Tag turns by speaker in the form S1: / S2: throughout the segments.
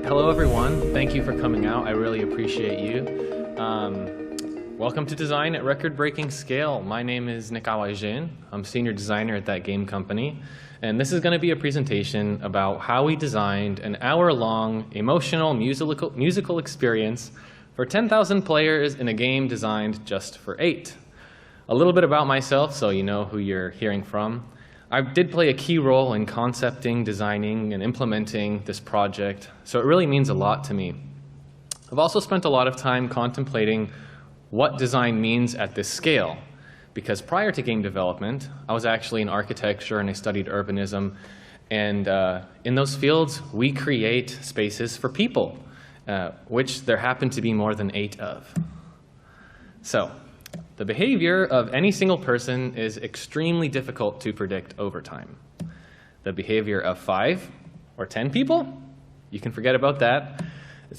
S1: Hello everyone, thank you for coming out. I really appreciate you. Welcome to Design at Record-Breaking Scale. My name is Nick Awajin. I'm senior designer at that game company. And this is going to be a presentation about how we designed an hour-long emotional musical experience for 10,000 players in a game designed just for 8. A little bit about myself so you know who you're hearing from. I did play a key role in concepting, designing, and implementing this project, so it really means a lot to me. I've also spent a lot of time contemplating what design means at this scale, because prior to game development, I was actually in architecture and I studied urbanism, and in those fields, we create spaces for people, which there happen to be more than 8 of. So, the behavior of any single person is extremely difficult to predict over time. The behavior of 5 or 10 people, you can forget about that.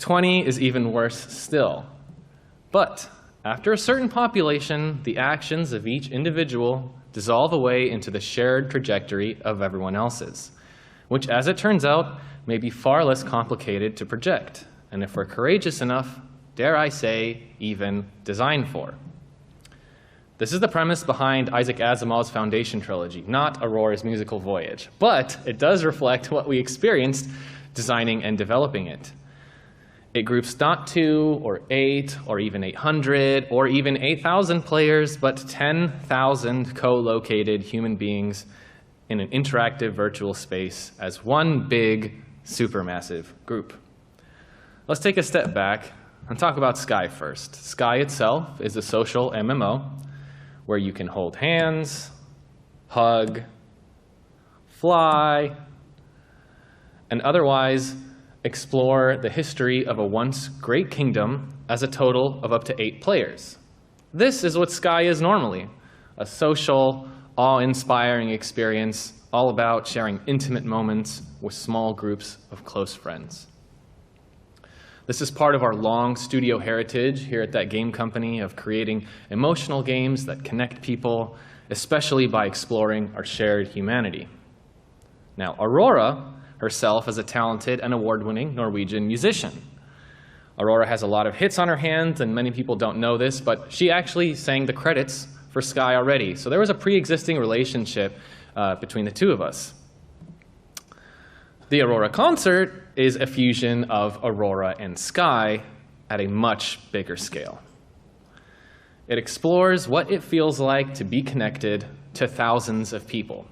S1: 20 is even worse still. But after a certain population, the actions of each individual dissolve away into the shared trajectory of everyone else's, which, as it turns out, may be far less complicated to project, and if we're courageous enough, dare I say, even design for. This is the premise behind Isaac Asimov's Foundation trilogy, not Aurora's musical voyage. But it does reflect what we experienced designing and developing it. It groups not 2 or 8 or even 800 or even 8,000 players, but 10,000 co-located human beings in an interactive virtual space as one big, supermassive group. Let's take a step back and talk about Sky first. Sky itself is a social MMO where you can hold hands, hug, fly, and otherwise explore the history of a once great kingdom as a total of up to 8 players. This is what Sky is normally, a social, awe-inspiring experience all about sharing intimate moments with small groups of close friends. This is part of our long studio heritage here at that game company of creating emotional games that connect people, especially by exploring our shared humanity. Now, Aurora herself is a talented and award-winning Norwegian musician. Aurora has a lot of hits on her hands, and many people don't know this, but she actually sang the credits for Sky already. So there was a pre-existing relationship between the two of us. The Aurora concert is a fusion of Aurora and Sky at a much bigger scale. It explores what it feels like to be connected to thousands of people.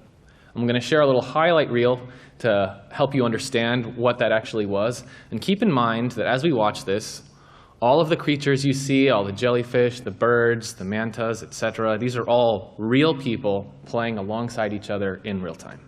S1: I'm going to share a little highlight reel to help you understand what that actually was. And keep in mind that as we watch this, all of the creatures you see, all the jellyfish, the birds, the mantas, etc., these are all real people playing alongside each other in real time.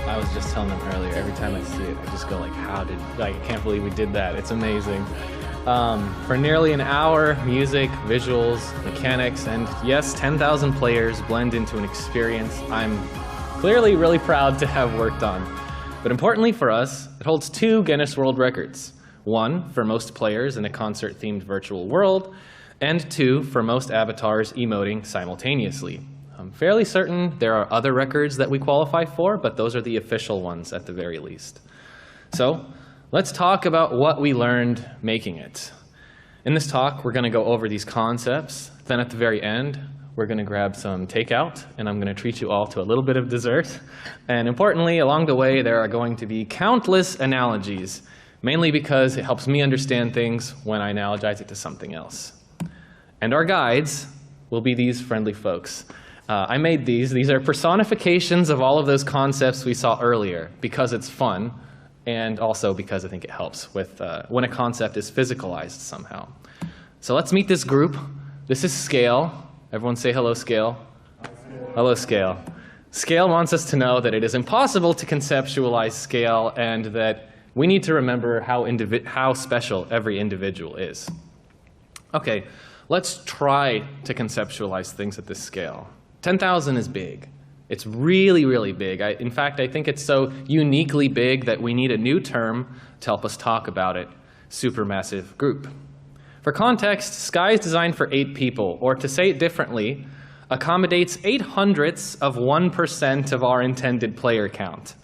S1: I was just telling them earlier, every time I see it, I just go like, I can't believe we did that. It's amazing. For nearly an hour, music, visuals, mechanics, and yes, 10,000 players blend into an experience I'm clearly really proud to have worked on. But importantly for us, it holds 2 Guinness World Records. 1 for most players in a concert-themed virtual world, and 2 for most avatars emoting simultaneously. I'm fairly certain there are other records that we qualify for, but those are the official ones at the very least. So let's talk about what we learned making it. In this talk, we're going to go over these concepts. Then at the very end, we're going to grab some takeout, and I'm going to treat you all to a little bit of dessert. And importantly, along the way, there are going to be countless analogies, mainly because it helps me understand things when I analogize it to something else. And our guides will be these friendly folks. I made these. These are personifications of all of those concepts we saw earlier because it's fun and also because I think it helps with when a concept is physicalized somehow. So let's meet this group. This is Scale. Everyone say hello, Scale. Hello, Scale. Scale wants us to know that it is impossible to conceptualize scale and that we need to remember how special every individual is. Okay, let's try to conceptualize things at this scale. 10,000 is big. It's really, really big. In fact, I think it's so uniquely big that we need a new term to help us talk about it, supermassive group. For context, Sky is designed for 8 people, or to say it differently, accommodates 0.08% of our intended player count.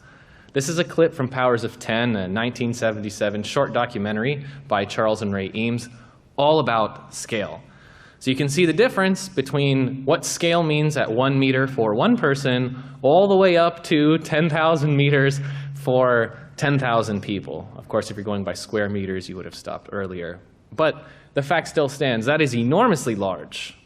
S1: This is a clip from Powers of 10, a 1977 short documentary by Charles and Ray Eames, all about scale. So you can see the difference between what scale means at 1 meter for 1 person, all the way up to 10,000 meters for 10,000 people. Of course, if you're going by square meters, you would have stopped earlier. But the fact still stands, that is enormously large.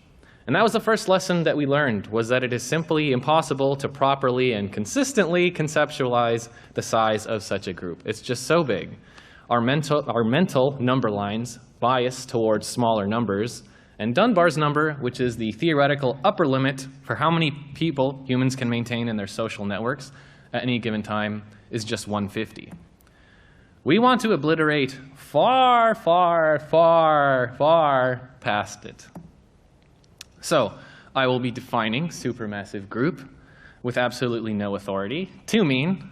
S1: And that was the first lesson that we learned, was that it is simply impossible to properly and consistently conceptualize the size of such a group. It's just so big. Our mental number lines bias towards smaller numbers, and Dunbar's number, which is the theoretical upper limit for how many people humans can maintain in their social networks at any given time, is just 150. We want to obliterate far, far, far, far past it. So I will be defining supermassive group with absolutely no authority to mean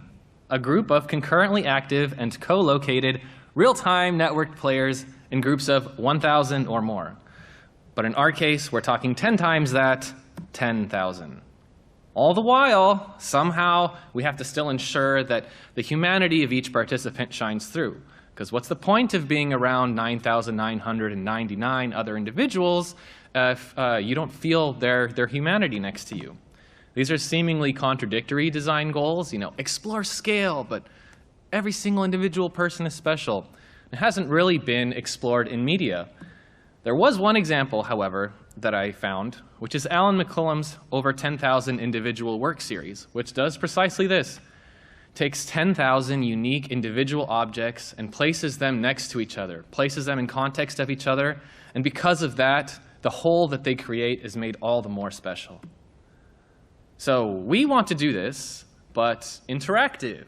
S1: a group of concurrently active and co-located real-time networked players in groups of 1,000 or more. But in our case, we're talking 10 times that, 10,000. All the while, somehow, we have to still ensure that the humanity of each participant shines through. Because what's the point of being around 9,999 other individuals if you don't feel their humanity next to you? These are seemingly contradictory design goals. You know, explore scale, but every single individual person is special. It hasn't really been explored in media. There was one example, however, that I found, which is Alan McCullum's Over 10,000 Individual Work series, which does precisely this. Takes 10,000 unique individual objects and places them next to each other, places them in context of each other, and because of that, the whole that they create is made all the more special. So we want to do this, but interactive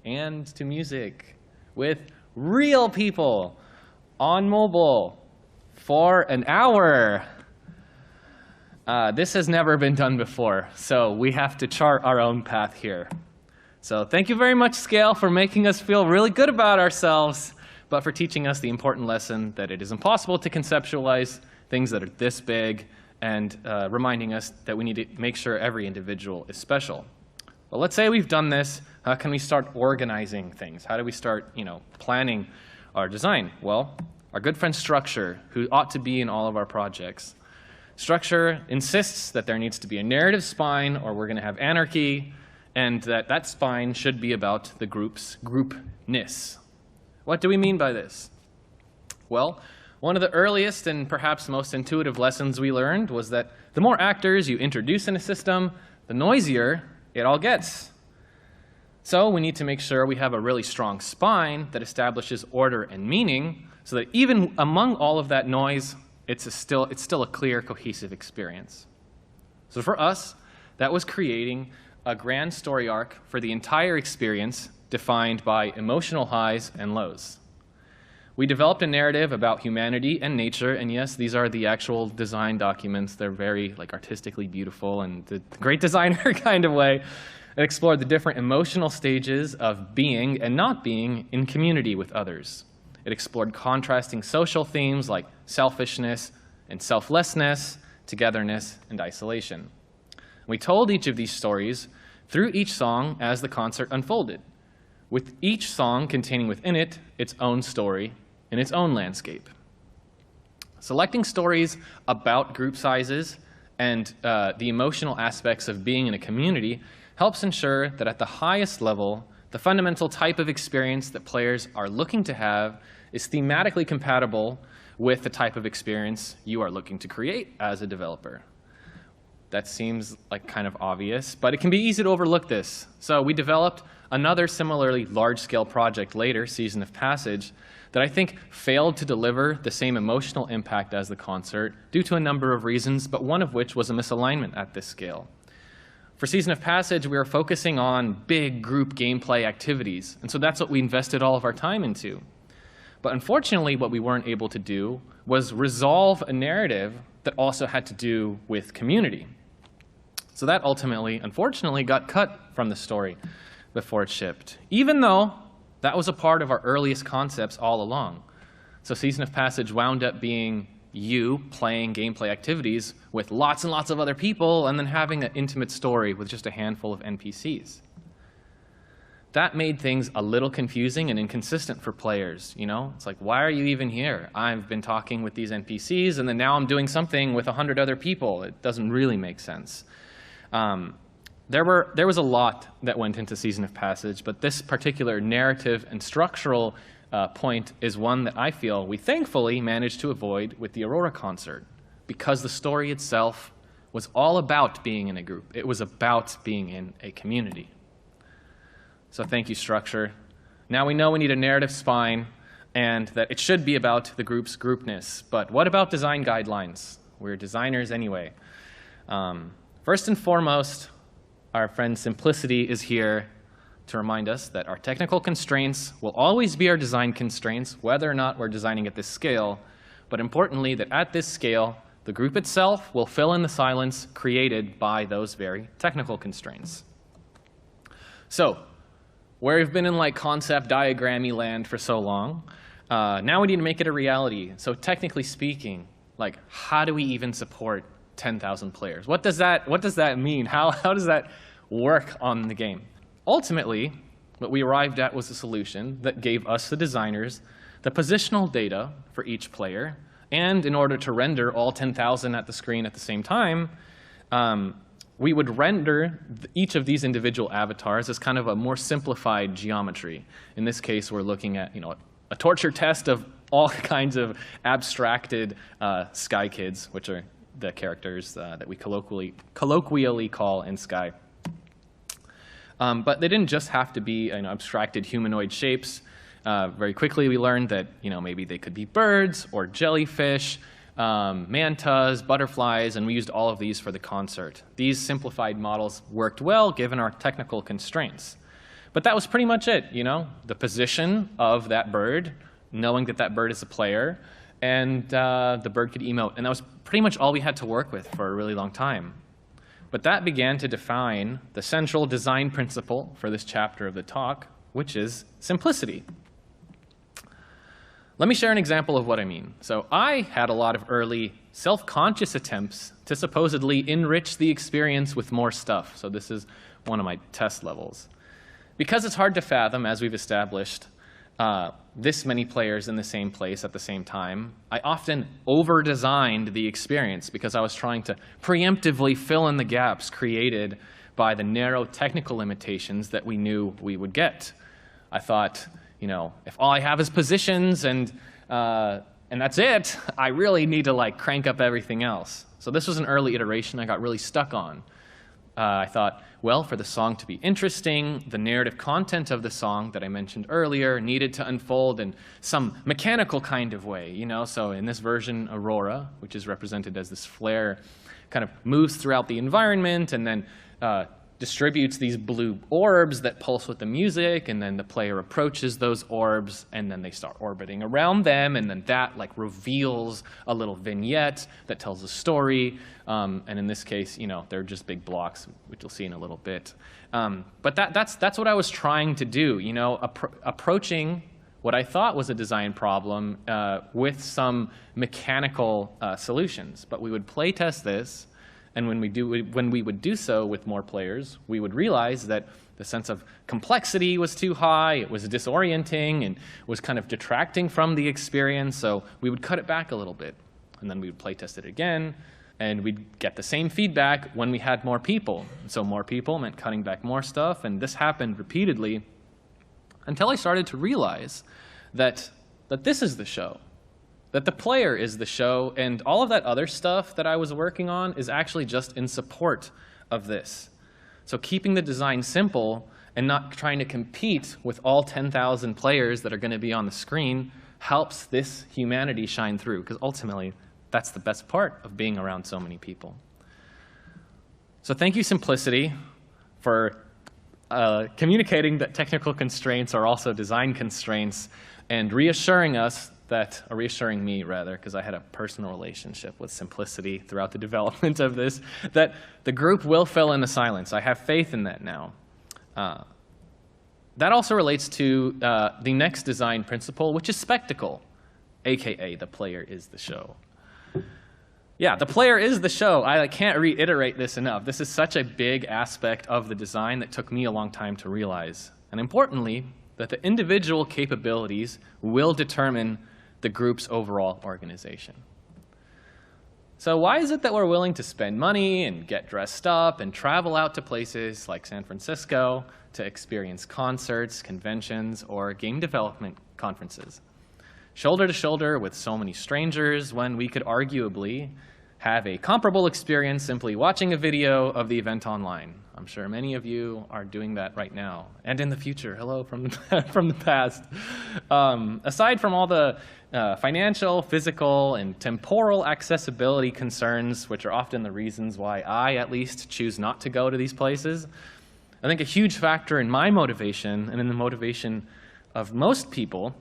S1: and to music with real people on mobile for an hour. This has never been done before, so we have to chart our own path here. So thank you very much, Scale, for making us feel really good about ourselves, but for teaching us the important lesson that it is impossible to conceptualize things that are this big, and reminding us that we need to make sure every individual is special. Well, let's say we've done this. How can we start organizing things? How do we start, planning our design? Well, our good friend Structure, who ought to be in all of our projects. Structure insists that there needs to be a narrative spine, or we're going to have anarchy, and that spine should be about the group's groupness. What do we mean by this? Well, one of the earliest and perhaps most intuitive lessons we learned was that the more actors you introduce in a system, the noisier it all gets. So we need to make sure we have a really strong spine that establishes order and meaning, so that even among all of that noise, it's still a clear, cohesive experience. So for us, that was creating a grand story arc for the entire experience defined by emotional highs and lows. We developed a narrative about humanity and nature, and yes, these are the actual design documents. They're very artistically beautiful and the great designer kind of way. It explored the different emotional stages of being and not being in community with others. It explored contrasting social themes like selfishness and selflessness, togetherness and isolation. We told each of these stories through each song as the concert unfolded, with each song containing within it its own story in its own landscape. Selecting stories about group sizes and the emotional aspects of being in a community helps ensure that at the highest level, the fundamental type of experience that players are looking to have is thematically compatible with the type of experience you are looking to create as a developer. That seems like kind of obvious, but it can be easy to overlook this. So we developed another similarly large-scale project later, Season of Passage, that I think failed to deliver the same emotional impact as the concert due to a number of reasons, but one of which was a misalignment at this scale. For Season of Passage, we were focusing on big group gameplay activities, and so that's what we invested all of our time into. But unfortunately, what we weren't able to do was resolve a narrative that also had to do with community. So that ultimately, unfortunately, got cut from the story before it shipped, even though that was a part of our earliest concepts all along. So Season of Passage wound up being you playing gameplay activities with lots and lots of other people and then having an intimate story with just a handful of NPCs. That made things a little confusing and inconsistent for players, you know? It's like, why are you even here? I've been talking with these NPCs, and then now I'm doing something with 100 other people. It doesn't really make sense. There was a lot that went into Season of Passage, but this particular narrative and structural point is one that I feel we thankfully managed to avoid with the Aurora concert, because the story itself was all about being in a group. It was about being in a community. So thank you, structure. Now we know we need a narrative spine and that it should be about the group's groupness. But what about design guidelines? We're designers anyway. First and foremost, our friend Simplicity is here to remind us that our technical constraints will always be our design constraints, whether or not we're designing at this scale. But importantly, that at this scale, the group itself will fill in the silence created by those very technical constraints. So, where we've been in like concept diagrammy land for so long, now we need to make it a reality. So technically speaking, like how do we even support 10,000 players? What does that mean? How does that work on the game? Ultimately, what we arrived at was a solution that gave us, the designers, the positional data for each player. And in order to render all 10,000 at the screen at the same time, we would render each of these individual avatars as kind of a more simplified geometry. In this case, we're looking at a torture test of all kinds of abstracted Sky kids, which are the characters that we colloquially call in Sky. But they didn't just have to be abstracted humanoid shapes. Very quickly, we learned that maybe they could be birds or jellyfish, mantas, butterflies, and we used all of these for the concert. These simplified models worked well given our technical constraints. But that was pretty much it, the position of that bird, knowing that that bird is a player, and the bird could emote. And that was pretty much all we had to work with for a really long time. But that began to define the central design principle for this chapter of the talk, which is simplicity. Let me share an example of what I mean. So I had a lot of early self-conscious attempts to supposedly enrich the experience with more stuff. So this is one of my test levels. Because it's hard to fathom, as we've established, this many players in the same place at the same time, I often over-designed the experience because I was trying to preemptively fill in the gaps created by the narrow technical limitations that we knew we would get. I thought, if all I have is positions and that's it, I really need to crank up everything else. So this was an early iteration I got really stuck on. I thought, well, for the song to be interesting, the narrative content of the song that I mentioned earlier needed to unfold in some mechanical kind of way, So in this version, Aurora, which is represented as this flare, kind of moves throughout the environment and then distributes these blue orbs that pulse with the music, and then the player approaches those orbs, and then they start orbiting around them, and then that reveals a little vignette that tells a story. And in this case, they're just big blocks, which you'll see in a little bit. But that's what I was trying to do, approaching what I thought was a design problem with some mechanical solutions. But we would play test this. And when we would do so with more players, we would realize that the sense of complexity was too high, it was disorienting, and was kind of detracting from the experience. So we would cut it back a little bit. And then we would play test it again, and we'd get the same feedback when we had more people. So more people meant cutting back more stuff, and this happened repeatedly until I started to realize that this is the show. That the player is the show, and all of that other stuff that I was working on is actually just in support of this. So keeping the design simple and not trying to compete with all 10,000 players that are going to be on the screen helps this humanity shine through, because ultimately, that's the best part of being around so many people. So thank you, Simplicity, for communicating that technical constraints are also design constraints, and reassuring me, because I had a personal relationship with Simplicity throughout the development of this, that the group will fill in the silence. I have faith in that now. That also relates to the next design principle, which is spectacle, aka the player is the show. Yeah, the player is the show. I can't reiterate this enough. This is such a big aspect of the design that took me a long time to realize. And importantly, that the individual capabilities will determine the group's overall organization. So why is it that we're willing to spend money and get dressed up and travel out to places like San Francisco to experience concerts, conventions, or game development conferences, shoulder to shoulder with so many strangers, when we could arguably have a comparable experience simply watching a video of the event online? I'm sure many of you are doing that right now, and in the future. Hello from the past. Aside from all the financial, physical, and temporal accessibility concerns, which are often the reasons why I, at least, choose not to go to these places, I think a huge factor in my motivation, and in the motivation of most people,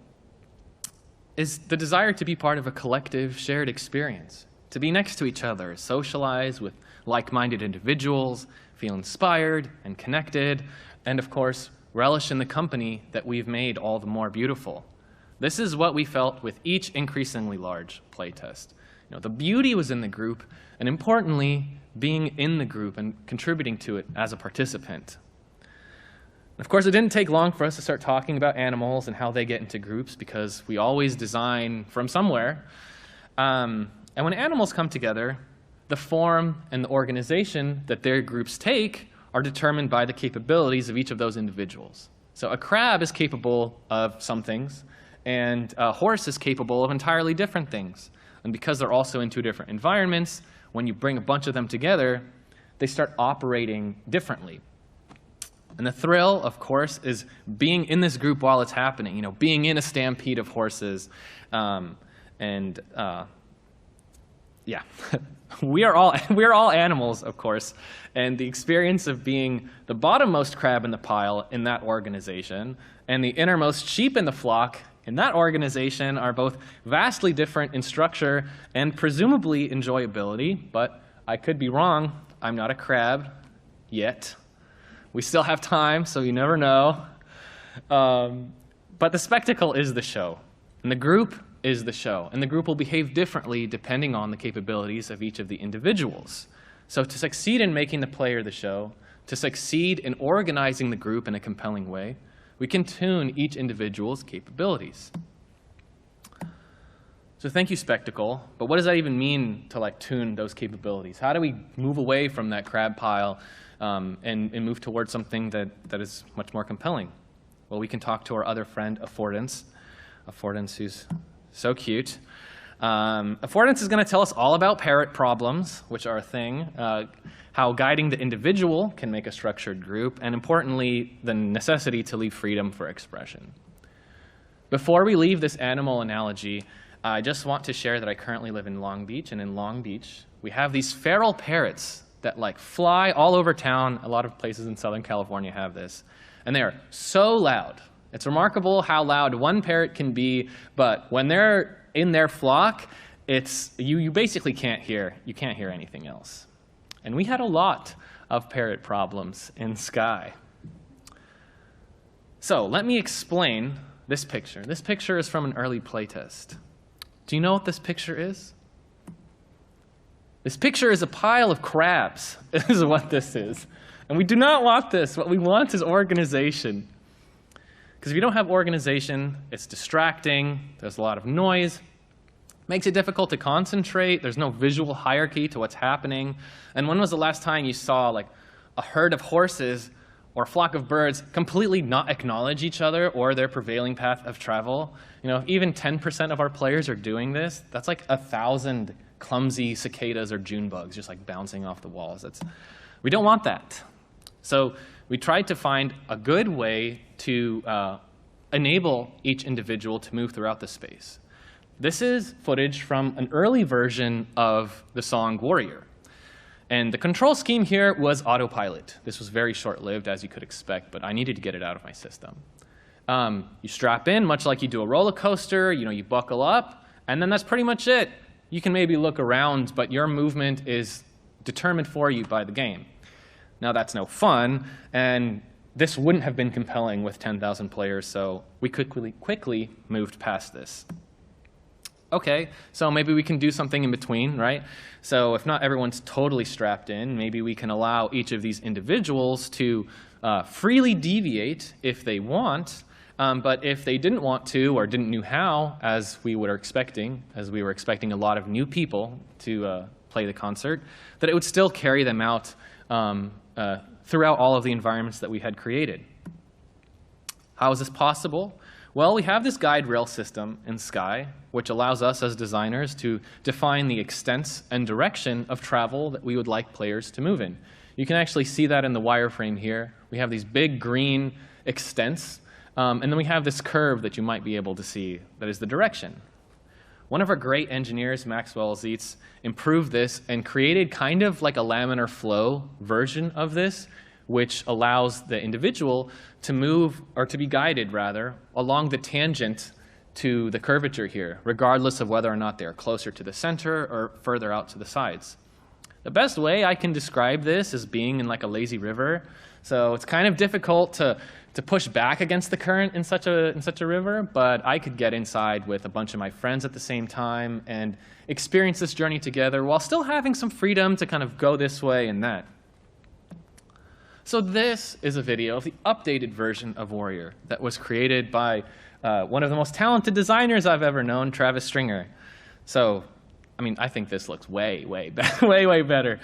S1: is the desire to be part of a collective, shared experience, to be next to each other, socialize with like-minded individuals, feel inspired and connected, and of course, relish in the company that we've made all the more beautiful. This is what we felt with each increasingly large playtest. The beauty was in the group, and importantly, being in the group and contributing to it as a participant. Of course, it didn't take long for us to start talking about animals and how they get into groups, because we always design from somewhere. And when animals come together, the form and the organization that their groups take are determined by the capabilities of each of those individuals. So a crab is capable of some things, and a horse is capable of entirely different things. And because they're also in two different environments, when you bring a bunch of them together, they start operating differently. And the thrill, of course, is being in this group while it's happening, being in a stampede of horses. Yeah, we are all animals, of course, and the experience of being the bottommost crab in the pile in that organization and the innermost sheep in the flock in that organization are both vastly different in structure and presumably enjoyability, but I could be wrong. I'm not a crab yet. We still have time, so you never know. But the spectacle is the show, and the group is the show, and the group will behave differently depending on the capabilities of each of the individuals. So to succeed in making the player the show, to succeed in organizing the group in a compelling way, we can tune each individual's capabilities. So thank you, spectacle, but what does that even mean to tune those capabilities? How do we move away from that crab pile and move towards something that is much more compelling? Well, we can talk to our other friend, Affordance, who's so cute. Affordance is going to tell us all about parrot problems, which are a thing, how guiding the individual can make a structured group, and importantly, the necessity to leave freedom for expression. Before we leave this animal analogy, I just want to share that I currently live in Long Beach, and in Long Beach, we have these feral parrots that like fly all over town. A lot of places in Southern California have this. And they are so loud. It's remarkable how loud one parrot can be, but when they're in their flock, you basically can't hear anything else. And we had a lot of parrot problems in Sky. So let me explain this picture. This picture is from an early playtest. Do you know what this picture is? This picture is a pile of crabs, is what this is. And we do not want this. What we want is organization. Because if you don't have organization, it's distracting, there's a lot of noise, makes it difficult to concentrate, there's no visual hierarchy to what's happening. And when was the last time you saw like a herd of horses or a flock of birds completely not acknowledge each other or their prevailing path of travel? You know, if even 10% of our players are doing this, that's like 1,000 clumsy cicadas or June bugs just like bouncing off the walls. We don't want that. So we tried to find a good way to enable each individual to move throughout the space. This is footage from an early version of the song Warrior. And the control scheme here was autopilot. This was very short-lived, as you could expect, but I needed to get it out of my system. You strap in, much like you do a roller coaster, you buckle up, and then that's pretty much it. You can maybe look around, but your movement is determined for you by the game. Now, that's no fun, and this wouldn't have been compelling with 10,000 players, so we quickly moved past this. Okay, so maybe we can do something in between, right? So if not everyone's totally strapped in, maybe we can allow each of these individuals to freely deviate if they want, but if they didn't want to or didn't know how, as we were expecting a lot of new people to play the concert, that it would still carry them out throughout all of the environments that we had created. How is this possible? Well, we have this guide rail system in Sky, which allows us as designers to define the extents and direction of travel that we would like players to move in. You can actually see that in the wireframe here. We have these big green extents, and then we have this curve that you might be able to see that is the direction. One of our great engineers, Maxwell Zietz, improved this and created kind of like a laminar flow version of this, which allows the individual to move, or to be guided rather, along the tangent to the curvature here, regardless of whether or not they're closer to the center or further out to the sides. The best way I can describe this is being in like a lazy river. So it's kind of difficult to push back against the current in such a river, but I could get inside with a bunch of my friends at the same time and experience this journey together while still having some freedom to kind of go this way and that. So this is a video of the updated version of Warrior that was created by one of the most talented designers I've ever known, Travis Stringer. So, I mean, I think this looks way better.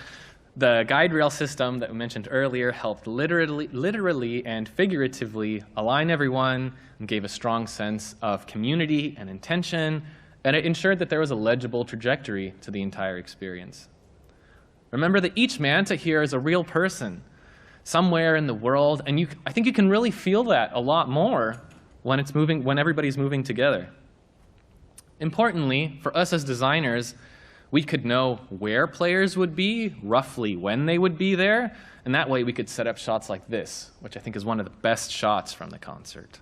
S1: The guide rail system that we mentioned earlier helped literally and figuratively align everyone and gave a strong sense of community and intention, and it ensured that there was a legible trajectory to the entire experience. Remember that each manta here is a real person somewhere in the world, and I think you can really feel that a lot more when everybody's moving together. Importantly, for us as designers, we could know where players would be, roughly when they would be there, and that way we could set up shots like this, which I think is one of the best shots from the concert.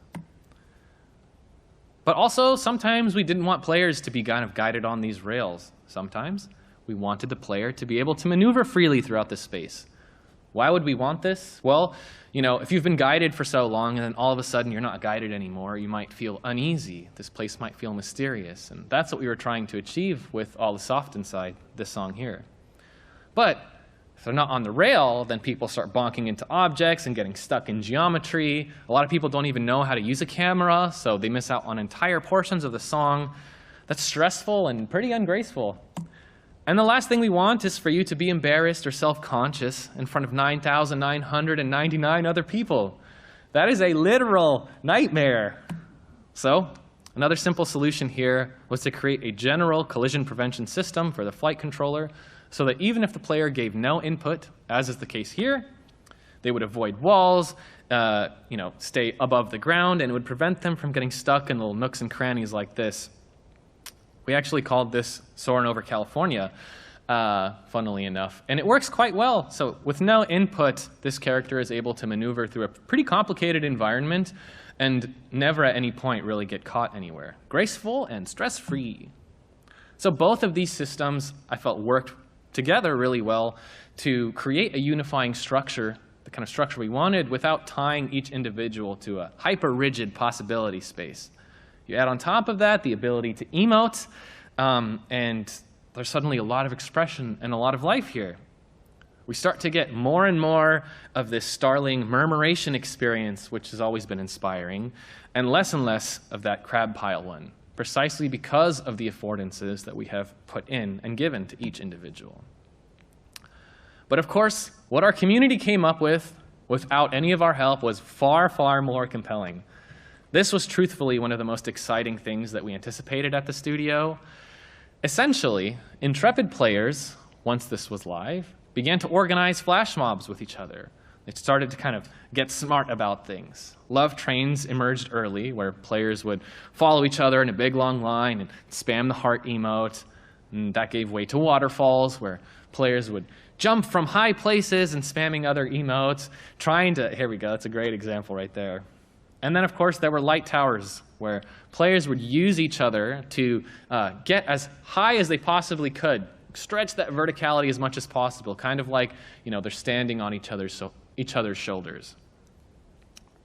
S1: But also, sometimes we didn't want players to be kind of guided on these rails. Sometimes we wanted the player to be able to maneuver freely throughout the space. Why would we want this? Well, if you've been guided for so long and then all of a sudden you're not guided anymore, you might feel uneasy. This place might feel mysterious. And that's what we were trying to achieve with All is Soft inside this song here. But if they're not on the rail, then people start bonking into objects and getting stuck in geometry. A lot of people don't even know how to use a camera, so they miss out on entire portions of the song. That's stressful and pretty ungraceful. And the last thing we want is for you to be embarrassed or self-conscious in front of 9,999 other people. That is a literal nightmare. So another simple solution here was to create a general collision prevention system for the flight controller so that even if the player gave no input, as is the case here, they would avoid walls, stay above the ground, and it would prevent them from getting stuck in little nooks and crannies like this. We actually called this Soarin' Over California funnily enough. And it works quite well. So with no input, this character is able to maneuver through a pretty complicated environment and never at any point really get caught anywhere. Graceful and stress-free. So both of these systems, I felt, worked together really well to create a unifying structure, the kind of structure we wanted, without tying each individual to a hyper-rigid possibility space. You add on top of that the ability to emote, and there's suddenly a lot of expression and a lot of life here. We start to get more and more of this starling murmuration experience, which has always been inspiring, and less of that crab pile one, precisely because of the affordances that we have put in and given to each individual. But of course, what our community came up with without any of our help was far, far more compelling. This was truthfully one of the most exciting things that we anticipated at the studio. Essentially, intrepid players, once this was live, began to organize flash mobs with each other. They started to kind of get smart about things. Love trains emerged early, where players would follow each other in a big long line and spam the heart emote. And that gave way to waterfalls, where players would jump from high places and spamming other emotes, trying to, here we go, that's a great example right there. And then, of course, there were light towers, where players would use each other to get as high as they possibly could, stretch that verticality as much as possible, kind of like, they're standing on each other's shoulders.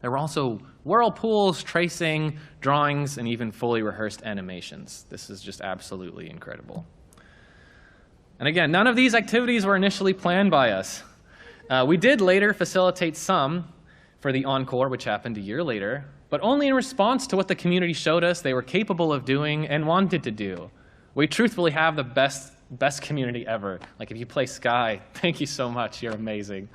S1: There were also whirlpools, tracing, drawings, and even fully rehearsed animations. This is just absolutely incredible. And again, none of these activities were initially planned by us. We did later facilitate some for the Encore, which happened a year later, but only in response to what the community showed us they were capable of doing and wanted to do. We truthfully have the best community ever. Like, if you play Sky, thank you so much, you're amazing.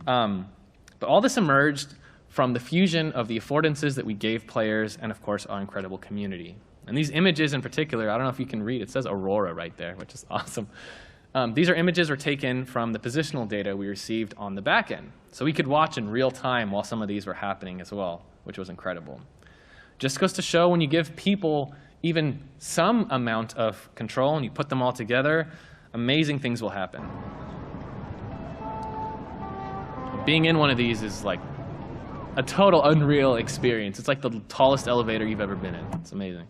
S1: But all this emerged from the fusion of the affordances that we gave players and, of course, our incredible community. And these images in particular, I don't know if you can read, it says Aurora right there, which is awesome. These images were taken from the positional data we received on the back end. So we could watch in real time while some of these were happening as well, which was incredible. Just goes to show when you give people even some amount of control and you put them all together, amazing things will happen. Being in one of these is like a total unreal experience. It's like the tallest elevator you've ever been in. It's amazing.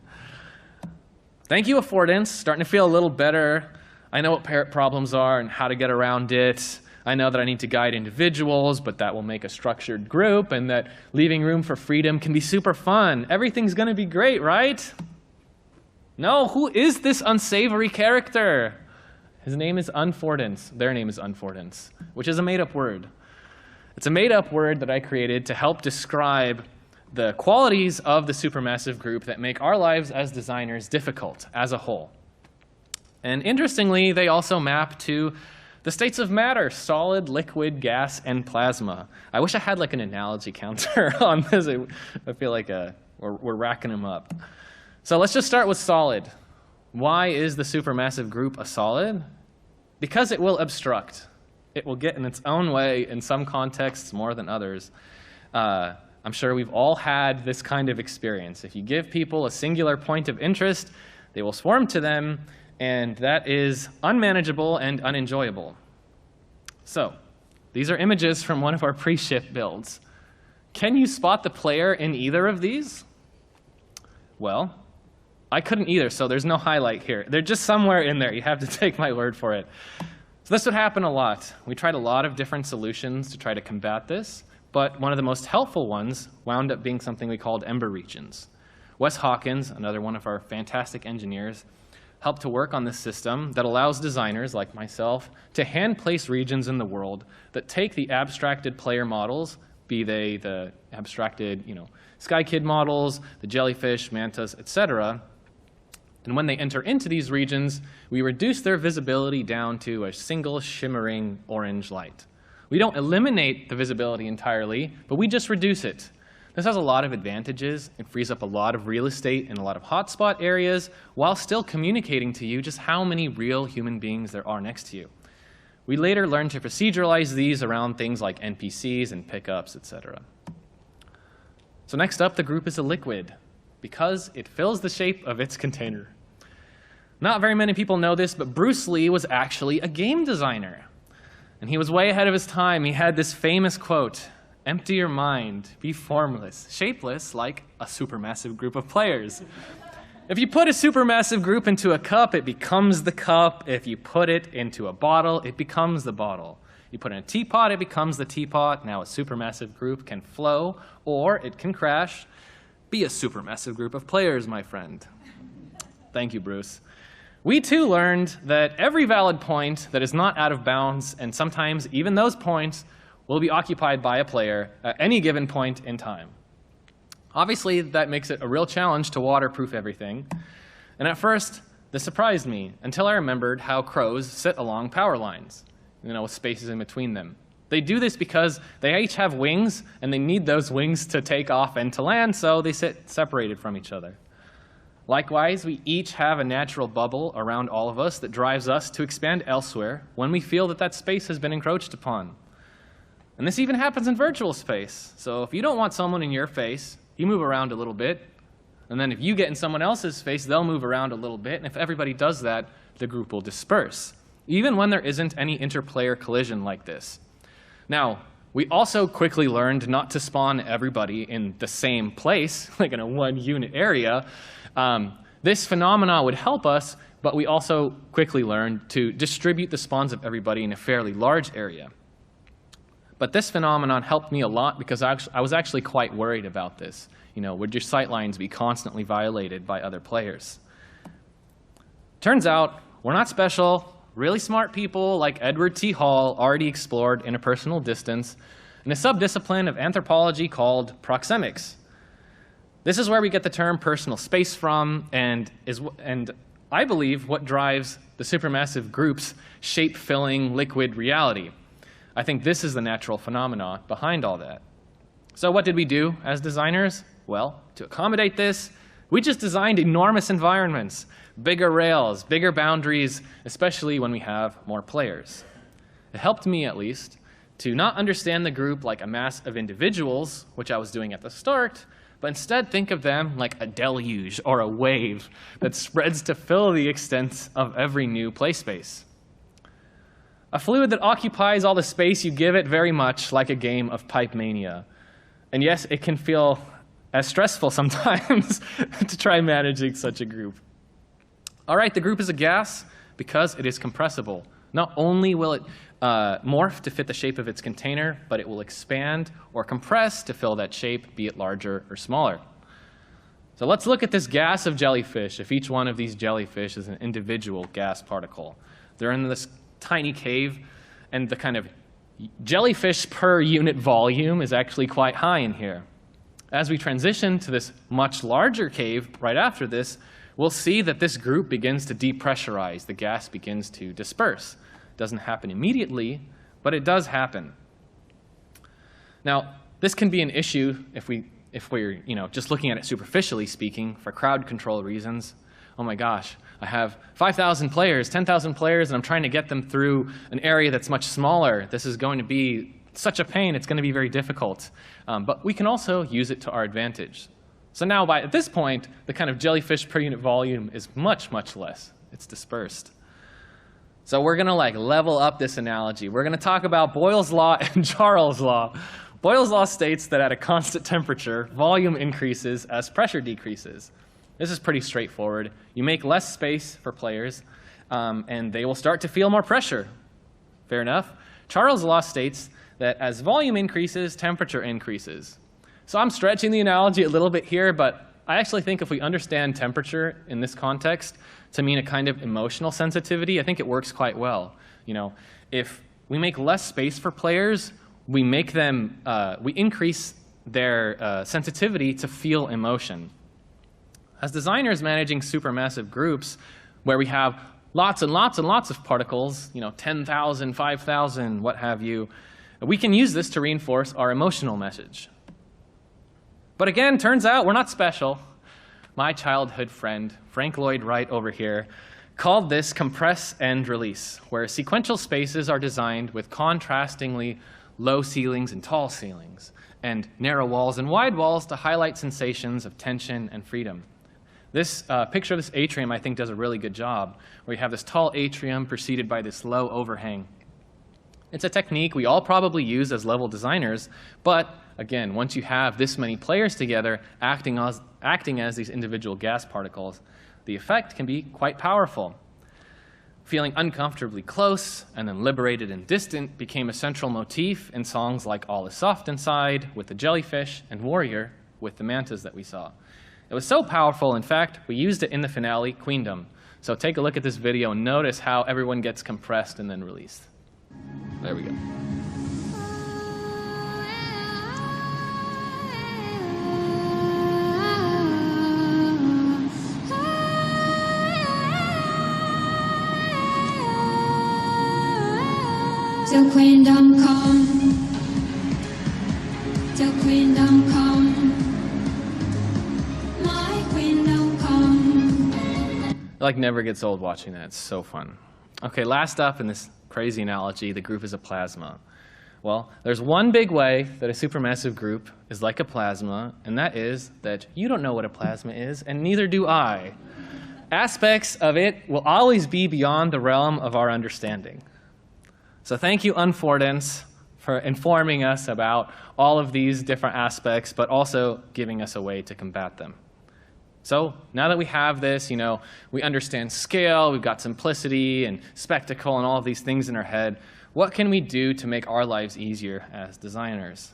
S1: Thank you, Affordance. Starting to feel a little better. I know what parent problems are and how to get around it. I know that I need to guide individuals, but that will make a structured group, and that leaving room for freedom can be super fun. Everything's going to be great, right? No, who is this unsavory character? His name is Unfordance. Their name is Unfordance, which is a made-up word. It's a made-up word that I created to help describe the qualities of the supermassive group that make our lives as designers difficult as a whole. And interestingly, they also map to the states of matter: solid, liquid, gas, and plasma. I wish I had like an analogy counter on this. I feel like we're racking them up. So let's just start with solid. Why is the supermassive group a solid? Because it will obstruct. It will get in its own way in some contexts more than others. I'm sure we've all had this kind of experience. If you give people a singular point of interest, they will swarm to them, and that is unmanageable and unenjoyable. So these are images from one of our pre-ship builds. Can you spot the player in either of these? Well, I couldn't either, so there's no highlight here. They're just somewhere in there. You have to take my word for it. So this would happen a lot. We tried a lot of different solutions to try to combat this, but one of the most helpful ones wound up being something we called ember regions. Wes Hawkins, another one of our fantastic engineers, helped to work on this system that allows designers like myself to hand-place regions in the world that take the abstracted player models, be they the abstracted, Sky Kid models, the jellyfish, mantas, etc. And when they enter into these regions, we reduce their visibility down to a single shimmering orange light. We don't eliminate the visibility entirely, but we just reduce it. This has a lot of advantages. It frees up a lot of real estate in a lot of hotspot areas while still communicating to you just how many real human beings there are next to you. We later learned to proceduralize these around things like NPCs and pickups, etc. So next up, the group is a liquid because it fills the shape of its container. Not very many people know this, but Bruce Lee was actually a game designer. And he was way ahead of his time. He had this famous quote, "Empty your mind, be formless, shapeless like a supermassive group of players." If you put a supermassive group into a cup, it becomes the cup. If you put it into a bottle, it becomes the bottle. You put it in a teapot, it becomes the teapot. Now a supermassive group can flow, or it can crash. Be a supermassive group of players, my friend. Thank you, Bruce. We too learned that every valid point that is not out of bounds, and sometimes even those points, will be occupied by a player at any given point in time. Obviously, that makes it a real challenge to waterproof everything. And at first, this surprised me until I remembered how crows sit along power lines, with spaces in between them. They do this because they each have wings, and they need those wings to take off and to land, so they sit separated from each other. Likewise, we each have a natural bubble around all of us that drives us to expand elsewhere when we feel that that space has been encroached upon. And this even happens in virtual space. So if you don't want someone in your face, you move around a little bit. And then if you get in someone else's face, they'll move around a little bit. And if everybody does that, the group will disperse, even when there isn't any interplayer collision like this. Now, we also quickly learned not to spawn everybody in the same place, like in a one-unit area. This phenomena would help us, but we also quickly learned to distribute the spawns of everybody in a fairly large area. But this phenomenon helped me a lot because I was actually quite worried about this. Would your sightlines be constantly violated by other players? Turns out, we're not special. Really smart people like Edward T. Hall already explored interpersonal distance in a subdiscipline of anthropology called proxemics. This is where we get the term personal space from, and I believe what drives the supermassive group's shape-filling liquid reality. I think this is the natural phenomena behind all that. So what did we do as designers? Well, to accommodate this, we just designed enormous environments, bigger rails, bigger boundaries, especially when we have more players. It helped me, at least, to not understand the group like a mass of individuals, which I was doing at the start, but instead think of them like a deluge or a wave that spreads to fill the extent of every new play space. A fluid that occupies all the space you give it, very much like a game of pipe mania. And yes, it can feel as stressful sometimes to try managing such a group. All right, the group is a gas because it is compressible. Not only will it morph to fit the shape of its container, but it will expand or compress to fill that shape, be it larger or smaller. So let's look at this gas of jellyfish. If each one of these jellyfish is an individual gas particle. They're in this tiny cave, and the kind of jellyfish per unit volume is actually quite high in here. As we transition to this much larger cave right after this, we'll see that this group begins to depressurize. The gas begins to disperse. It doesn't happen immediately, but it does happen. Now, this can be an issue if we're just looking at it superficially speaking for crowd control reasons. Oh my gosh, I have 5,000 players, 10,000 players, and I'm trying to get them through an area that's much smaller. This is going to be such a pain. It's going to be very difficult. But we can also use it to our advantage. So now, at this point, the kind of jellyfish per unit volume is much, much less. It's dispersed. So we're going to level up this analogy. We're going to talk about Boyle's law and Charles' law. Boyle's law states that at a constant temperature, volume increases as pressure decreases. This is pretty straightforward. You make less space for players, and they will start to feel more pressure. Fair enough. Charles' law states that as volume increases, temperature increases. So I'm stretching the analogy a little bit here, but I actually think if we understand temperature in this context to mean a kind of emotional sensitivity, I think it works quite well. If we make less space for players, we increase their sensitivity to feel emotion. As designers managing supermassive groups where we have lots and lots and lots of particles, 10,000, 5,000, what have you, we can use this to reinforce our emotional message. But again, turns out we're not special. My childhood friend, Frank Lloyd Wright over here, called this compress and release, where sequential spaces are designed with contrastingly low ceilings and tall ceilings, and narrow walls and wide walls to highlight sensations of tension and freedom. This picture of this atrium, I think, does a really good job, where you have this tall atrium preceded by this low overhang. It's a technique we all probably use as level designers, but again, once you have this many players together acting as these individual gas particles, the effect can be quite powerful. Feeling uncomfortably close and then liberated and distant became a central motif in songs like All Is Soft Inside with the jellyfish and Warrior with the mantas that we saw. It was so powerful, in fact, we used it in the finale, Queendom. So take a look at this video and notice how everyone gets compressed and then released. There we go.
S2: Till Queendom come, till Queendom come, my Queendom come.
S1: It like never gets old watching that. It's so fun. Okay, last up in this crazy analogy, the group is a plasma. Well, there's one big way that a supermassive group is like a plasma, and that is that you don't know what a plasma is, and neither do I. Aspects of it will always be beyond the realm of our understanding. So thank you, affordances, for informing us about all of these different aspects, but also giving us a way to combat them. So now that we have this, we understand scale, we've got simplicity and spectacle and all of these things in our head, what can we do to make our lives easier as designers?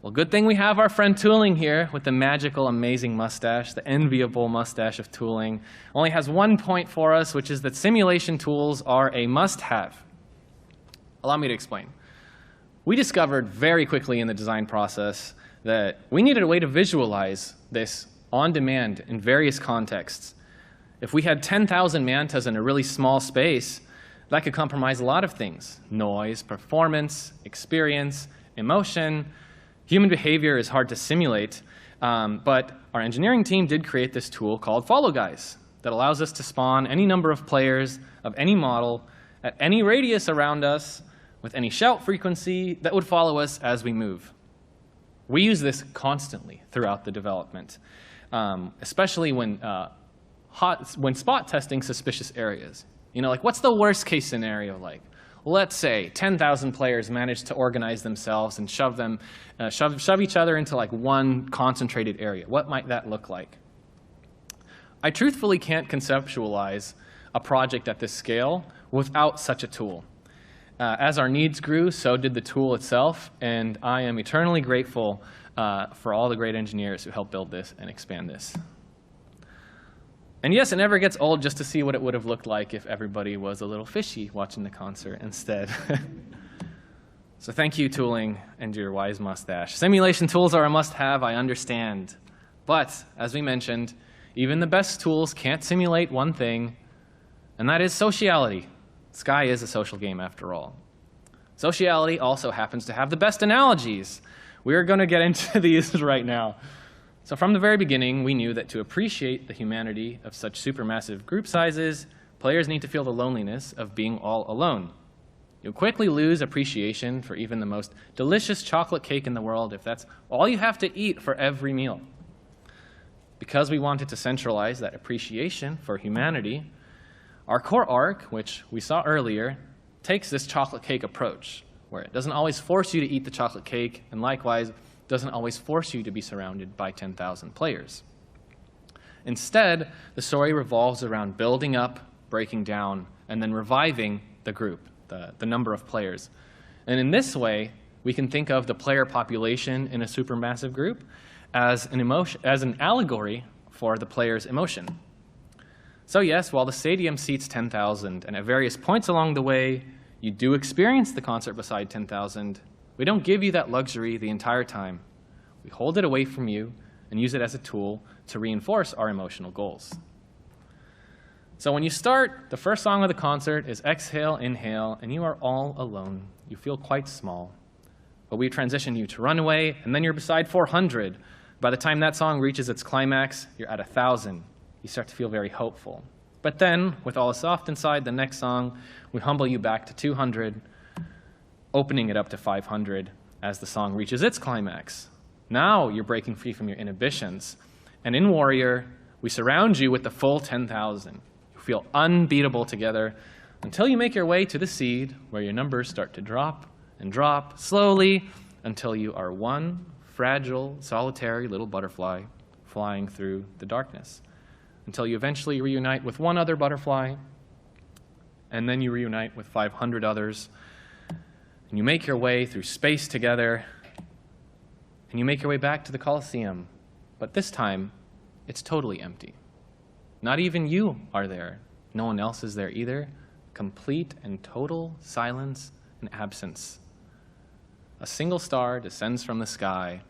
S1: Well, good thing we have our friend Tooling here with the magical, amazing mustache, the enviable mustache of Tooling. Only has one point for us, which is that simulation tools are a must-have. Allow me to explain. We discovered very quickly in the design process that we needed a way to visualize this on demand in various contexts. If we had 10,000 mantas in a really small space, that could compromise a lot of things: noise, performance, experience, emotion. Human behavior is hard to simulate, but our engineering team did create this tool called Follow Guys that allows us to spawn any number of players of any model at any radius around us with any shout frequency that would follow us as we move. We use this constantly throughout the development, especially when spot testing suspicious areas. Like what's the worst case scenario like? Let's say 10,000 players manage to organize themselves and shove each other into like one concentrated area. What might that look like? I truthfully can't conceptualize a project at this scale without such a tool. As our needs grew, so did the tool itself, and I am eternally grateful for all the great engineers who helped build this and expand this. And yes, it never gets old just to see what it would have looked like if everybody was a little fishy watching the concert instead. So thank you, Tooling, and your wise mustache. Simulation tools are a must-have, I understand. But, as we mentioned, even the best tools can't simulate one thing, and that is sociality. Sky is a social game, after all. Sociality also happens to have the best analogies. We're going to get into these right now. So from the very beginning, we knew that to appreciate the humanity of such supermassive group sizes, players need to feel the loneliness of being all alone. You'll quickly lose appreciation for even the most delicious chocolate cake in the world if that's all you have to eat for every meal. Because we wanted to centralize that appreciation for humanity, our core arc, which we saw earlier, takes this chocolate cake approach, where it doesn't always force you to eat the chocolate cake, and likewise, doesn't always force you to be surrounded by 10,000 players. Instead, the story revolves around building up, breaking down, and then reviving the group, the number of players. And in this way, we can think of the player population in a supermassive group as an allegory for the player's emotion. So yes, while the stadium seats 10,000, and at various points along the way, you do experience the concert beside 10,000, we don't give you that luxury the entire time. We hold it away from you and use it as a tool to reinforce our emotional goals. So when you start, the first song of the concert is Exhale, Inhale, and you are all alone. You feel quite small. But we transition you to Runaway, and then you're beside 400. By the time that song reaches its climax, you're at 1,000. You start to feel very hopeful. But then, with All Is Soft Inside, the next song, we humble you back to 200, opening it up to 500 as the song reaches its climax. Now you're breaking free from your inhibitions. And in Warrior, We surround you with the full 10,000. You feel unbeatable together until you make your way to the seed, where your numbers start to drop and drop slowly until you are one fragile, solitary little butterfly flying through the darkness, until you eventually reunite with one other butterfly, and then you reunite with 500 others, and you make your way through space together, and you make your way back to the Colosseum. But this time, it's totally empty. Not even you are there. No one else is there either. Complete and total silence and absence. A single star descends from the sky,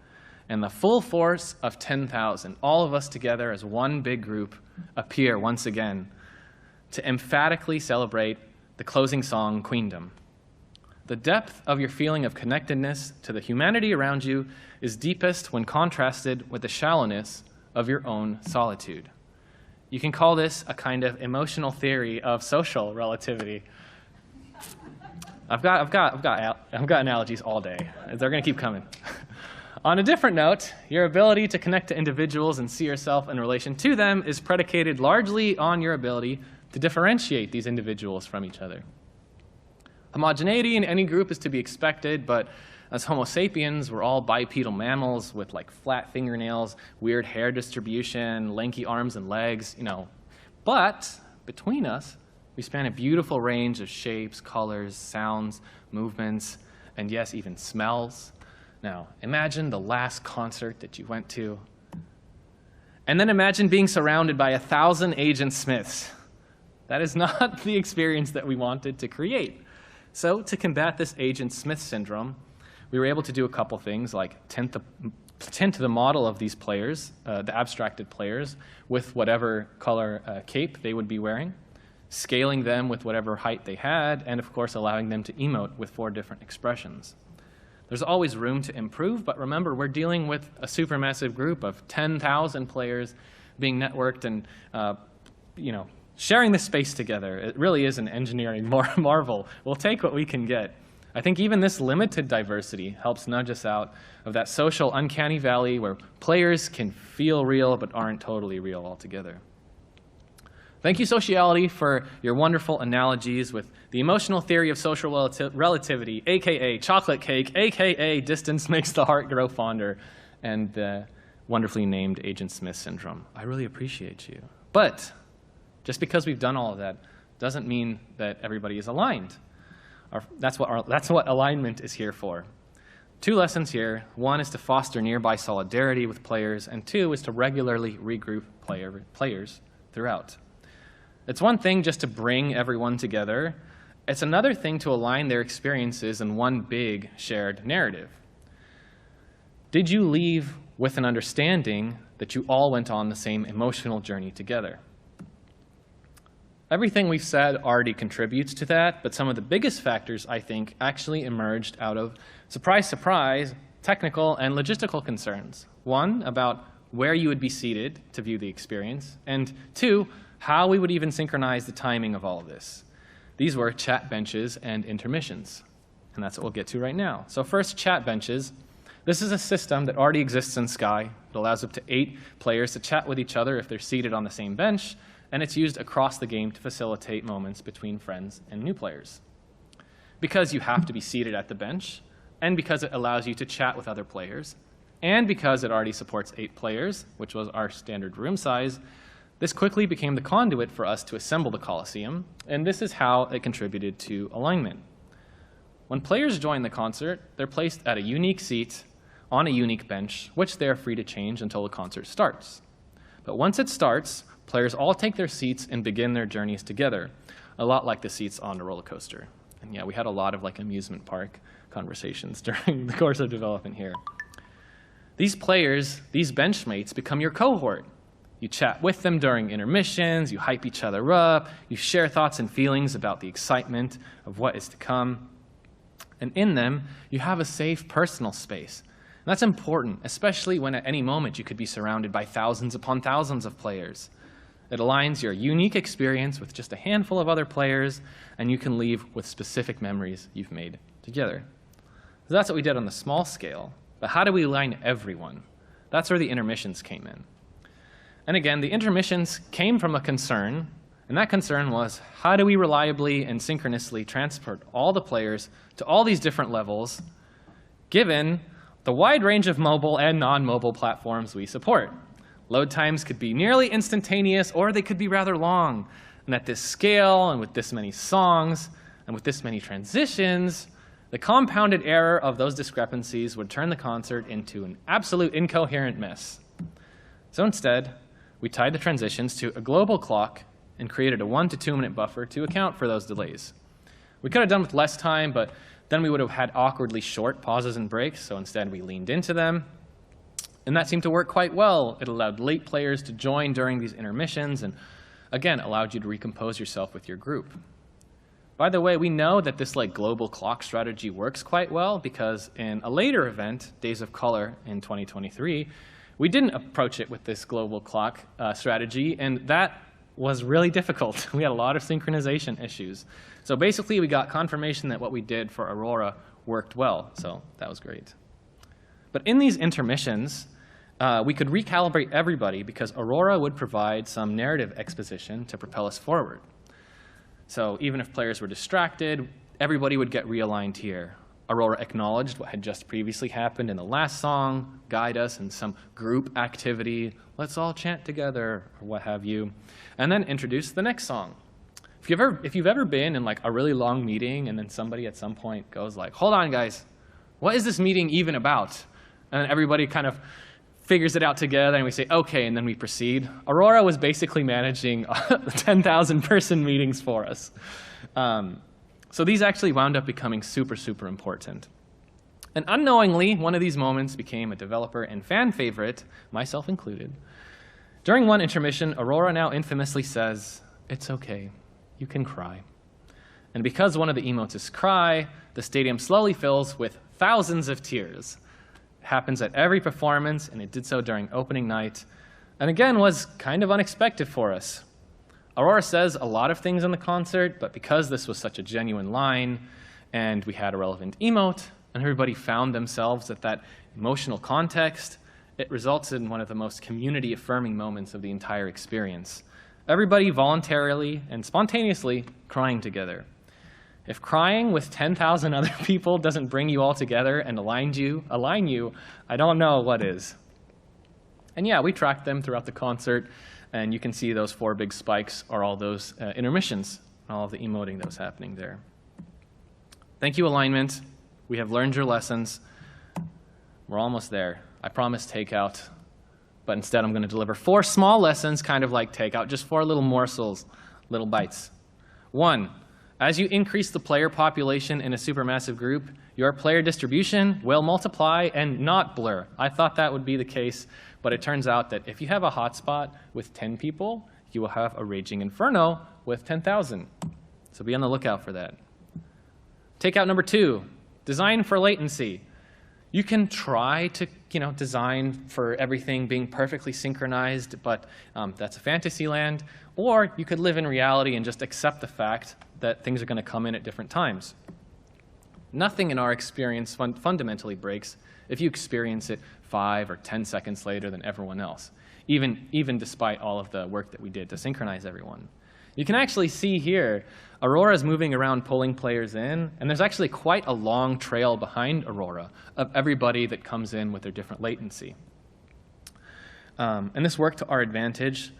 S1: and the full force of 10,000, all of us together as one big group, appear once again to emphatically celebrate the closing song, Queendom. The depth of your feeling of connectedness to the humanity around you is deepest when contrasted with the shallowness of your own solitude. You can call this a kind of emotional theory of social relativity. I've got analogies all day. They're going to keep coming. On a different note, your ability to connect to individuals and see yourself in relation to them is predicated largely on your ability to differentiate these individuals from each other. Homogeneity in any group is to be expected, but as Homo sapiens, we're all bipedal mammals with like flat fingernails, weird hair distribution, lanky arms and legs, But between us, we span a beautiful range of shapes, colors, sounds, movements, and yes, even smells. Now, imagine the last concert that you went to, and then imagine being surrounded by 1,000 Agent Smiths. That is not the experience that we wanted to create. So to combat this Agent Smith syndrome, we were able to do a couple things, like tint the model of these players, the abstracted players, with whatever color cape they would be wearing, scaling them with whatever height they had, and of course allowing them to emote with 4 different expressions. There's always room to improve, but remember, we're dealing with a supermassive group of 10,000 players being networked and sharing this space together. It really is an engineering marvel. We'll take what we can get. I think even this limited diversity helps nudge us out of that social uncanny valley where players can feel real but aren't totally real altogether. Thank you, Sociality, for your wonderful analogies with the emotional theory of social relativity, aka chocolate cake, aka distance makes the heart grow fonder, and the wonderfully named Agent Smith syndrome. I really appreciate you. But just because we've done all of that doesn't mean that everybody is aligned. That's what alignment is here for. 2 lessons here. 1 is to foster nearby solidarity with players, and 2 is to regularly regroup players throughout. It's one thing just to bring everyone together. It's another thing to align their experiences in one big shared narrative. Did you leave with an understanding that you all went on the same emotional journey together? Everything we've said already contributes to that, but some of the biggest factors, I think, actually emerged out of, surprise, surprise, technical and logistical concerns. 1, about where you would be seated to view the experience, and 2, how we would even synchronize the timing of all of this. These were chat benches and intermissions, and that's what we'll get to right now. So first, chat benches. This is a system that already exists in Sky. It allows up to 8 players to chat with each other if they're seated on the same bench, and it's used across the game to facilitate moments between friends and new players. Because you have to be seated at the bench, and because it allows you to chat with other players, and because it already supports 8 players, which was our standard room size, this quickly became the conduit for us to assemble the Colosseum, and this is how it contributed to alignment. When players join the concert, they're placed at a unique seat on a unique bench, which they are free to change until the concert starts. But once it starts, players all take their seats and begin their journeys together, a lot like the seats on a roller coaster. And yeah, we had a lot of amusement park conversations during the course of development here. These players, these benchmates, become your cohort. You chat with them during intermissions, you hype each other up, you share thoughts and feelings about the excitement of what is to come. And in them, you have a safe personal space. And that's important, especially when at any moment you could be surrounded by thousands upon thousands of players. It aligns your unique experience with just a handful of other players, and you can leave with specific memories you've made together. So that's what we did on the small scale. But how do we align everyone? That's where the intermissions came in. And again, the intermissions came from a concern, and that concern was, how do we reliably and synchronously transport all the players to all these different levels, given the wide range of mobile and non-mobile platforms we support? Load times could be nearly instantaneous, or they could be rather long. And at this scale, and with this many songs, and with this many transitions, the compounded error of those discrepancies would turn the concert into an absolute incoherent mess. So instead, we tied the transitions to a global clock and created a 1 to 2 minute buffer to account for those delays. We could have done with less time, but then we would have had awkwardly short pauses and breaks, so instead we leaned into them. And that seemed to work quite well. It allowed late players to join during these intermissions and, again, allowed you to recompose yourself with your group. By the way, we know that this global clock strategy works quite well because in a later event, Days of Color in 2023, we didn't approach it with this global clock strategy, and that was really difficult. We had a lot of synchronization issues. So basically, we got confirmation that what we did for Aurora worked well, so that was great. But in these intermissions, we could recalibrate everybody because Aurora would provide some narrative exposition to propel us forward. So even if players were distracted, everybody would get realigned here. Aurora acknowledged what had just previously happened in the last song, guide us in some group activity, let's all chant together, or what have you, and then introduce the next song. If you've ever been in a really long meeting and then somebody at some point goes hold on guys, what is this meeting even about? And then everybody kind of figures it out together and we say, okay, and then we proceed. Aurora was basically managing 10,000 person meetings for us. So these actually wound up becoming super, super important. And unknowingly, one of these moments became a developer and fan favorite, myself included. During one intermission, Aurora now infamously says, "It's okay, you can cry." And because one of the emotes is cry, the stadium slowly fills with thousands of tears. It happens at every performance, and it did so during opening night, and again was kind of unexpected for us. Aurora says a lot of things in the concert, but because this was such a genuine line, and we had a relevant emote, and everybody found themselves at that emotional context, it results in one of the most community-affirming moments of the entire experience. Everybody voluntarily and spontaneously crying together. If crying with 10,000 other people doesn't bring you all together and align you, I don't know what is. And yeah, we tracked them throughout the concert, and you can see those 4 big spikes are all those intermissions, all of the emoting that was happening there. Thank you, alignment. We have learned your lessons. We're almost there. I promised takeout, but instead I'm going to deliver 4 small lessons, kind of like takeout, just 4 little morsels, little bites. 1, as you increase the player population in a supermassive group, your player distribution will multiply and not blur. I thought that would be the case, but it turns out that if you have a hotspot with 10 people, you will have a raging inferno with 10,000. So be on the lookout for that. Takeout number 2, design for latency. You can try to design for everything being perfectly synchronized, but that's a fantasy land. Or you could live in reality and just accept the fact that things are going to come in at different times. Nothing in our experience fundamentally breaks if you experience it 5 or 10 seconds later than everyone else, even despite all of the work that we did to synchronize everyone. You can actually see here, Aurora's moving around pulling players in, and there's actually quite a long trail behind Aurora of everybody that comes in with their different latency. And this worked to our advantage,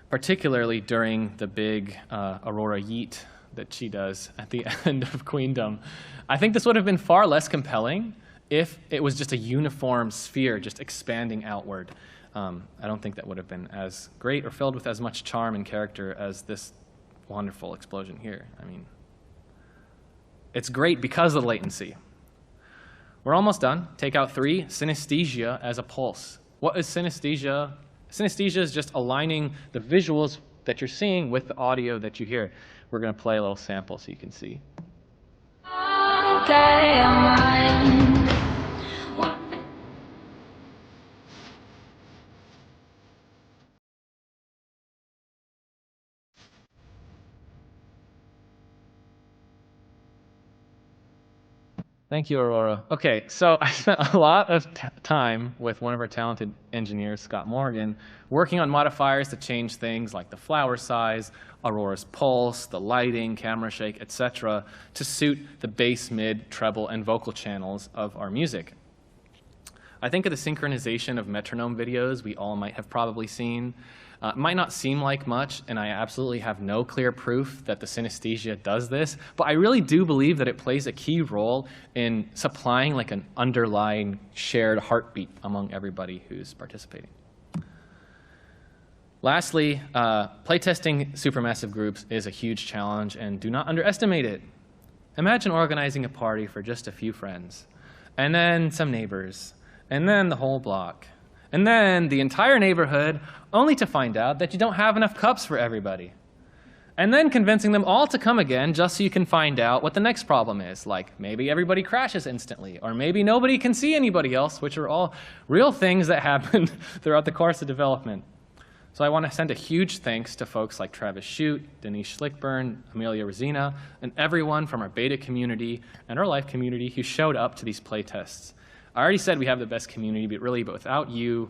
S1: particularly during the big Aurora yeet that she does at the end of Queendom. I think this would have been far less compelling if it was just a uniform sphere just expanding outward. I don't think that would have been as great or filled with as much charm and character as this wonderful explosion here. I mean, it's great because of the latency. We're almost done. Takeout 3, synesthesia as a pulse. What is synesthesia? Synesthesia is just aligning the visuals that you're seeing with the audio that you hear. We're going to play a little sample so you can see. Thank you, Aurora. Okay, so I spent a lot of time with one of our talented engineers, Scott Morgan, working on modifiers to change things like the flower size, Aurora's pulse, the lighting, camera shake, etc., to suit the bass, mid, treble, and vocal channels of our music. I think of the synchronization of metronome videos we all might have probably seen. It might not seem like much, and I absolutely have no clear proof that the synesthesia does this, but I really do believe that it plays a key role in supplying like an underlying shared heartbeat among everybody who's participating. Lastly, playtesting supermassive groups is a huge challenge, and do not underestimate it. Imagine organizing a party for just a few friends, and then some neighbors, and then the whole block, and then the entire neighborhood, only to find out that you don't have enough cups for everybody. And then convincing them all to come again just so you can find out what the next problem is, like maybe everybody crashes instantly, or maybe nobody can see anybody else, which are all real things that happen throughout the course of development. So I want to send a huge thanks to folks like Travis Shute, Denise Schlickburn, Amelia Rosina, and everyone from our beta community and our live community who showed up to these playtests. I already said we have the best community, but without you,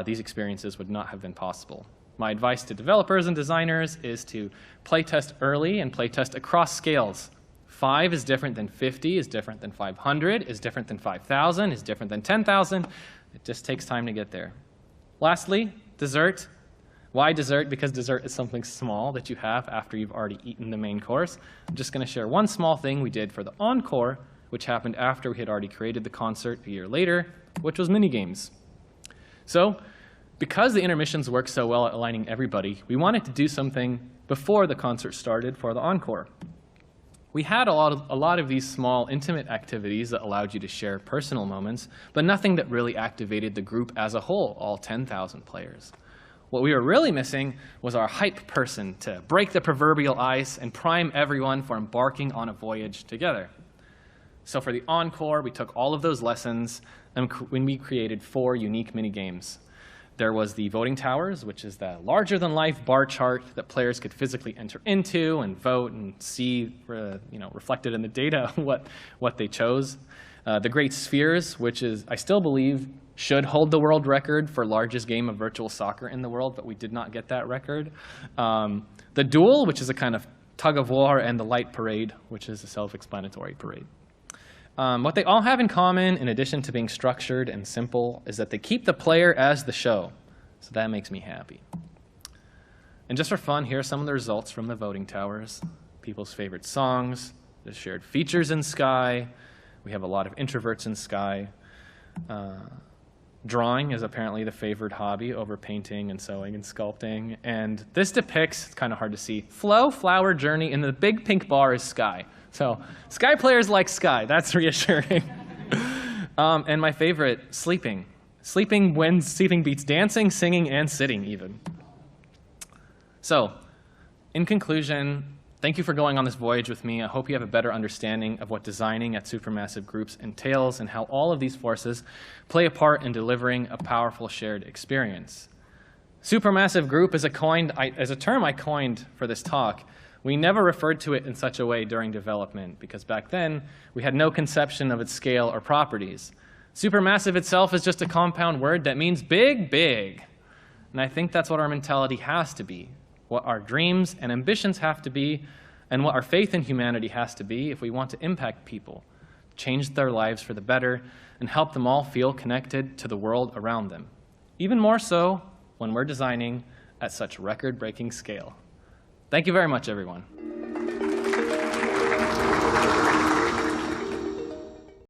S1: these experiences would not have been possible. My advice to developers and designers is to playtest early and playtest across scales. 5 is different than 50, is different than 500, is different than 5,000, is different than 10,000. It just takes time to get there. Lastly, dessert. Why dessert? Because dessert is something small that you have after you've already eaten the main course. I'm just going to share one small thing we did for the Encore, which happened after we had already created the concert a year later, which was minigames. So, because the intermissions work so well at aligning everybody, we wanted to do something before the concert started for the Encore. We had a lot of these small, intimate activities that allowed you to share personal moments, but nothing that really activated the group as a whole, all 10,000 players. What we were really missing was our hype person to break the proverbial ice and prime everyone for embarking on a voyage together. So for the Encore, we took all of those lessons and we created 4 unique mini-games. There was the voting towers, which is the larger-than-life bar chart that players could physically enter into and vote and see reflected in the data what they chose. The Great Spheres, which is, I still believe, should hold the world record for largest game of virtual soccer in the world, but we did not get that record. The Duel, which is a kind of tug-of-war, and the Light Parade, which is a self-explanatory parade. What they all have in common, in addition to being structured and simple, is that they keep the player as the show. So that makes me happy. And just for fun, here are some of the results from the voting towers. People's favorite songs, the shared features in Sky. We have a lot of introverts in Sky. Drawing is apparently the favored hobby over painting and sewing and sculpting. And this depicts, it's kind of hard to see, flow, flower, journey, and the big pink bar is Sky. So Sky players like Sky. That's reassuring. And my favorite, sleeping. Sleeping when sleeping beats dancing, singing, and sitting even. So in conclusion, thank you for going on this voyage with me. I hope you have a better understanding of what designing at supermassive groups entails and how all of these forces play a part in delivering a powerful shared experience. Supermassive group is a term I coined for this talk. We never referred to it in such a way during development because back then we had no conception of its scale or properties. Supermassive itself is just a compound word that means big, big. And I think that's what our mentality has to be, what our dreams and ambitions have to be, and what our faith in humanity has to be if we want to impact people, change their lives for the better, and help them all feel connected to the world around them. Even more so when we're designing at such record-breaking scale. Thank you very much, everyone.